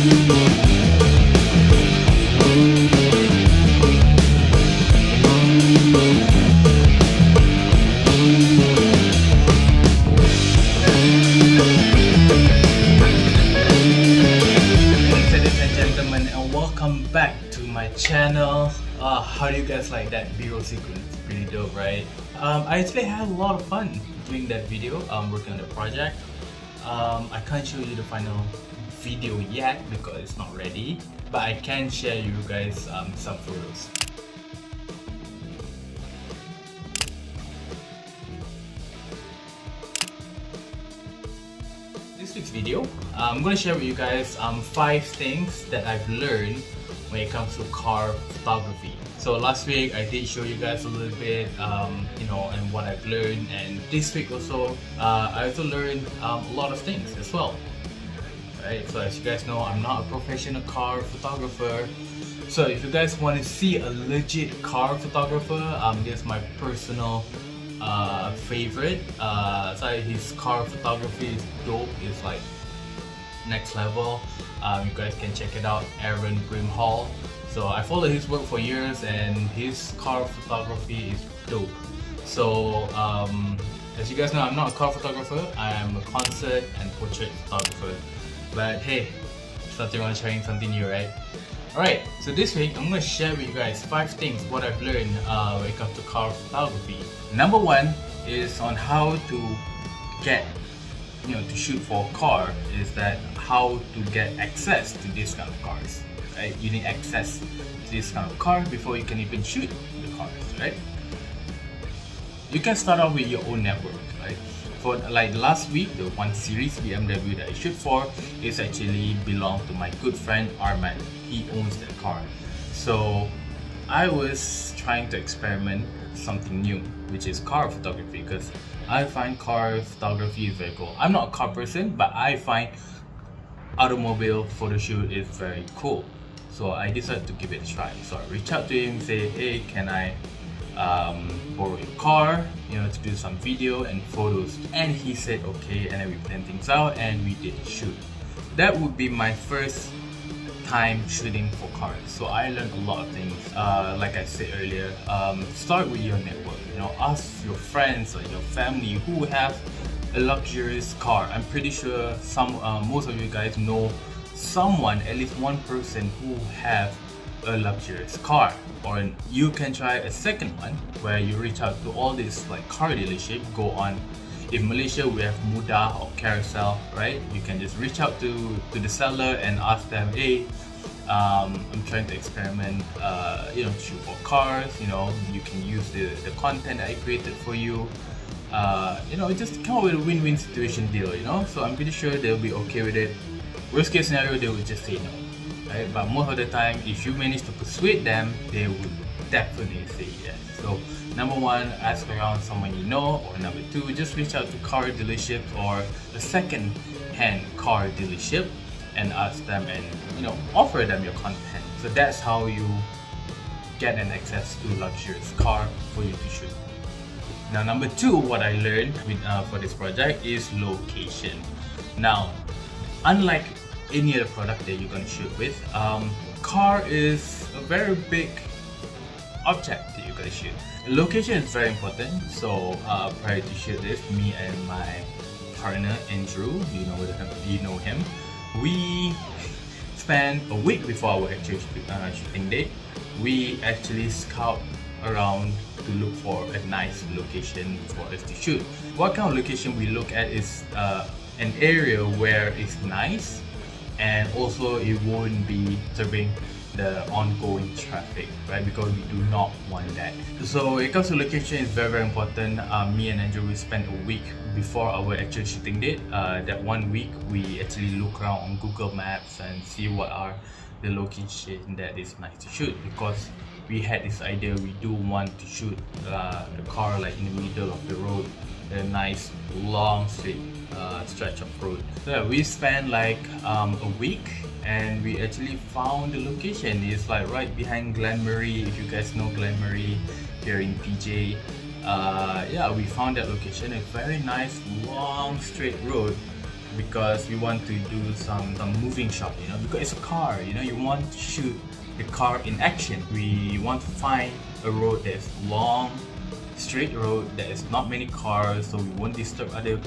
Welcome back to my channel. How do you guys like that B-roll sequence? Pretty dope, right? I actually had a lot of fun doing that video, working on the project. I can't show you the final video yet because it's not ready, but I can share you guys some photos. This week's video, I'm going to share with you guys 5 things that I've learned when it comes to car photography. So last week I did show you guys a little bit, and what I've learned, and this week also I also learned a lot of things as well. Right? So as you guys know, I'm not a professional car photographer. So if you guys want to see a legit car photographer, this is my personal favorite. His car photography is dope. It's like next level. You guys can check it out, Aaron Brimhall. So I followed his work for years and his car photography is dope. So as you guys know, I'm not a car photographer. I am a concert and portrait photographer. But hey, something wrong trying something new, right? Alright, so this week I'm going to share with you guys 5 things what I've learned when it comes to car photography. Number 1 is on how to get, to shoot for a car, is that how to get access to this kind of cars, right? You need access to this kind of car before you can even shoot the cars, right? You can start off with your own network, right? For like last week, the 1 Series BMW that I shoot for is actually belonged to my good friend Arman. He owns that car. So I was trying to experiment something new, which is car photography, because I find car photography is very cool. I'm not a car person, but I find automobile photo shoot is very cool. So I decided to give it a try. So I reached out to him and say, hey, can I borrow your car, to do some video and photos? And he said okay, and then we planned things out and we did a shoot. That would be my first time shooting for cars. So I learned a lot of things. Like I said earlier, start with your network. Ask your friends or your family who have a luxurious car. I'm pretty sure most of you guys know someone, at least one person who have a luxurious car. Or you can try a second one where you reach out to all these like car dealership. Go on, in Malaysia we have Mudah or Carousel, right? You can just reach out to the seller and ask them, hey, I'm trying to experiment, shoot for cars. You can use the content that I created for you. Just come up with a win-win situation deal. So I'm pretty sure they'll be okay with it. Worst case scenario, they will just say no. Right? But most of the time, if you manage to persuade them, they would definitely say yes. So number 1, ask around someone you know, or number 2, just reach out to car dealerships or a second-hand car dealership and ask them and offer them your content. So that's how you get an access to luxurious car for you to shoot. Now number 2, what I learned for this project is location. Now, unlike any other product that you're going to shoot with, car is a very big object that you're going to shoot. Location is very important. So prior to shoot this, me and my partner Andrew, you know him, we spent a week before our actual shooting date. We actually scout around to look for a nice location for us to shoot. What kind of location we look at is an area where it's nice and also it won't be disturbing the ongoing traffic, right? Because we do not want that. So when it comes to location, it's very important. Me and Andrew, we spent a week before our actual shooting date. That 1 week we actually look around on Google Maps and see what are the location that is nice to shoot, because we had this idea we do want to shoot the car like in the middle of the road, a nice long straight stretch of road. So yeah, we spent like a week and we actually found the location. It's like right behind Glenmarie. If you guys know Glenmarie here in PJ, yeah, we found that location. A very nice long straight road because we want to do some moving shot, you know, because it's a car, you know, you want to shoot the car in action. We want to find a road that's long, straight road that is not many cars, so we won't disturb other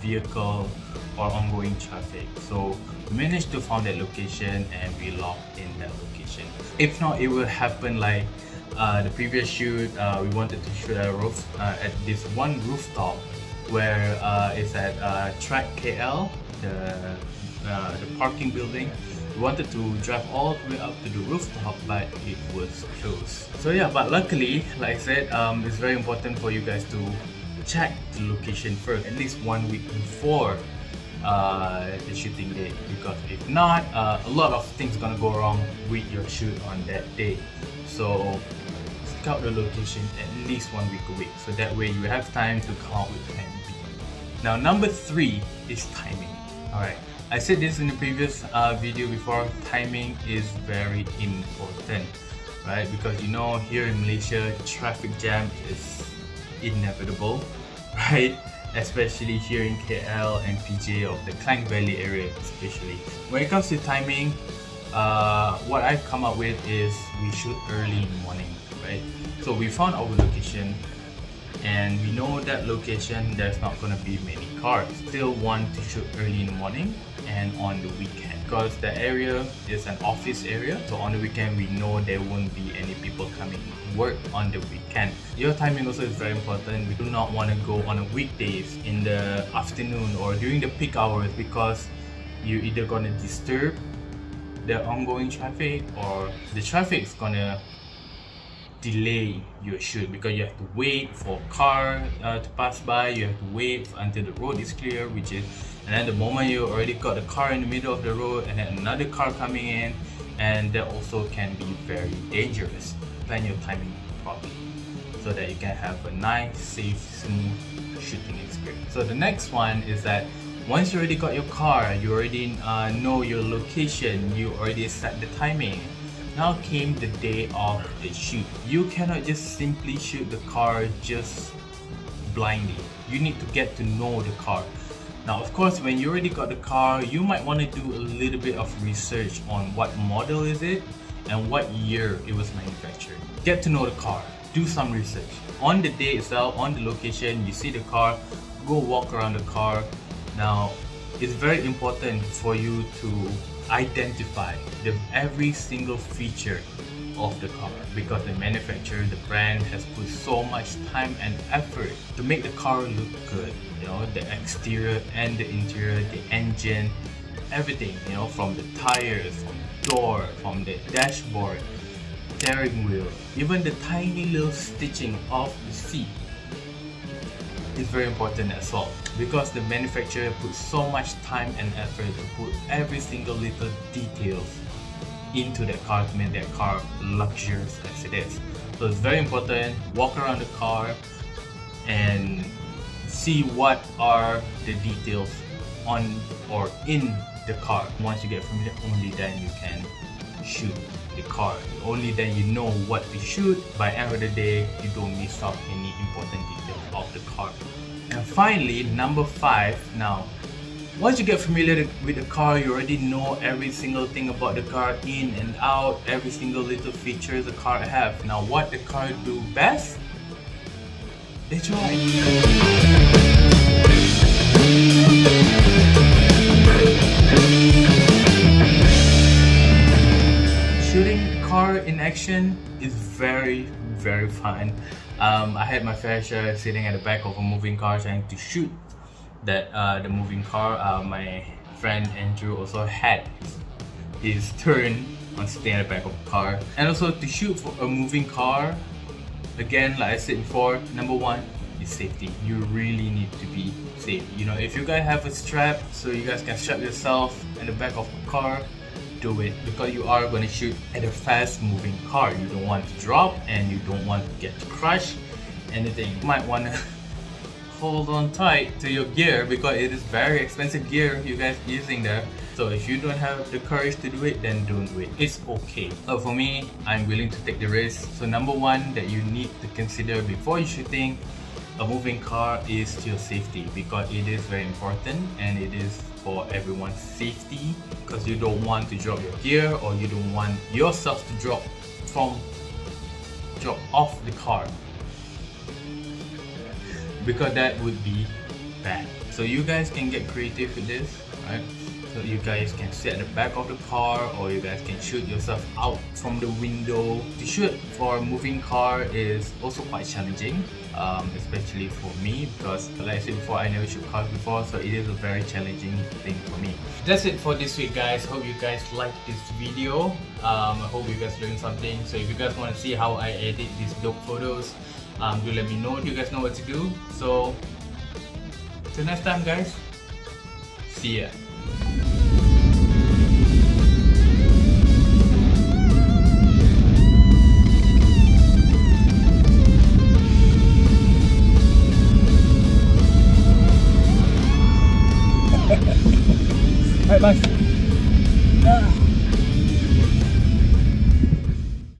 vehicle or ongoing traffic. So we managed to find that location and we locked in that location. If not, it will happen like the previous shoot. We wanted to shoot at this one rooftop where it's at Track KL, the parking building. We wanted to drive all the way up to the rooftop, but it was closed. So yeah, but luckily, like I said, it's very important for you guys to check the location first, at least 1 week before the shooting day, because if not, a lot of things gonna go wrong with your shoot on that day. So scout the location at least 1 week away, so that way you have time to come up with plan B. Now number 3 is timing. Alright, I said this in the previous video before, timing is very important, right? Because you know, here in Malaysia, traffic jam is inevitable, right? Especially here in KL and PJ of the Klang Valley area especially. When it comes to timing, what I've come up with is we shoot early in the morning, right? So we found our location and we know that location there's not gonna be many cars. Still want to shoot early in the morning and on the weekend, because the area is an office area, so on the weekend we know there won't be any people coming to work on the weekend. Your timing also is very important. We do not want to go on a weekdays in the afternoon or during the peak hours, because you're either gonna disturb the ongoing traffic or the traffic is gonna delay your shoot, because you have to wait for a car to pass by, you have to wait until the road is clear, and then the moment you already got the car in the middle of the road and then another car coming in, and that also can be very dangerous. Plan your timing properly so that you can have a nice, safe, smooth shooting experience. So the next one is that once you already got your car, you already know your location, you already set the timing. Now came the day of the shoot. You cannot just simply shoot the car just blindly. You need to get to know the car. Now of course, when you already got the car, you might want to do a little bit of research on what model is it and what year it was manufactured. Get to know the car, do some research. On the day itself, on the location, you see the car, go walk around the car. Now it's very important for you to identify every single feature of the car, because the manufacturer, the brand has put so much time and effort to make the car look good. You know, the exterior and the interior, the engine, everything, you know, from the tires, from the door, from the dashboard, steering wheel, even the tiny little stitching of the seat is very important as well, because the manufacturer puts so much time and effort to put every single little details into that car to make that car luxurious as it is. So it's very important, walk around the car and see what are the details on or in the car. Once you get familiar, only then you can shoot the car. Only then you know what to shoot. By the end of the day, you don't miss out any important details of the car. And finally, number 5. Now, once you get familiar with the car, you already know every single thing about the car, in and out, every single little feature the car have. Now, what the car do best? They drive. Shooting car in action is very fun. I had my fair share sitting at the back of a moving car trying to shoot that the moving car. My friend Andrew also had his turn on sitting at the back of the car. And also to shoot for a moving car, again, like I said before, number 1 is safety. You really need to be safe. You know, if you guys have a strap so you guys can strap yourself in the back of the car, do it, because you are going to shoot at a fast moving car. You don't want to drop and you don't want to get crushed, anything. You might want to hold on tight to your gear, because it is very expensive gear you guys using there. So if you don't have the courage to do it, then don't do it. It's okay. So for me, I'm willing to take the risk. So number 1 that you need to consider before you shooting a moving car is to your safety, because it is very important and it is for everyone's safety, because you don't want to drop your gear, or you don't want yourself to drop off the car, because that would be bad. So you guys can get creative with this, right? So you guys can sit at the back of the car, or you guys can shoot yourself out from the window. To shoot for a moving car is also quite challenging, especially for me, because like I said before, I never shoot cars before, so it is a very challenging thing for me. That's it for this week, guys. Hope you guys liked this video. I hope you guys learned something. So if you guys want to see how I edit these dope photos, do let me know. You guys know what to do. So till next time, guys, see ya. Right, bye.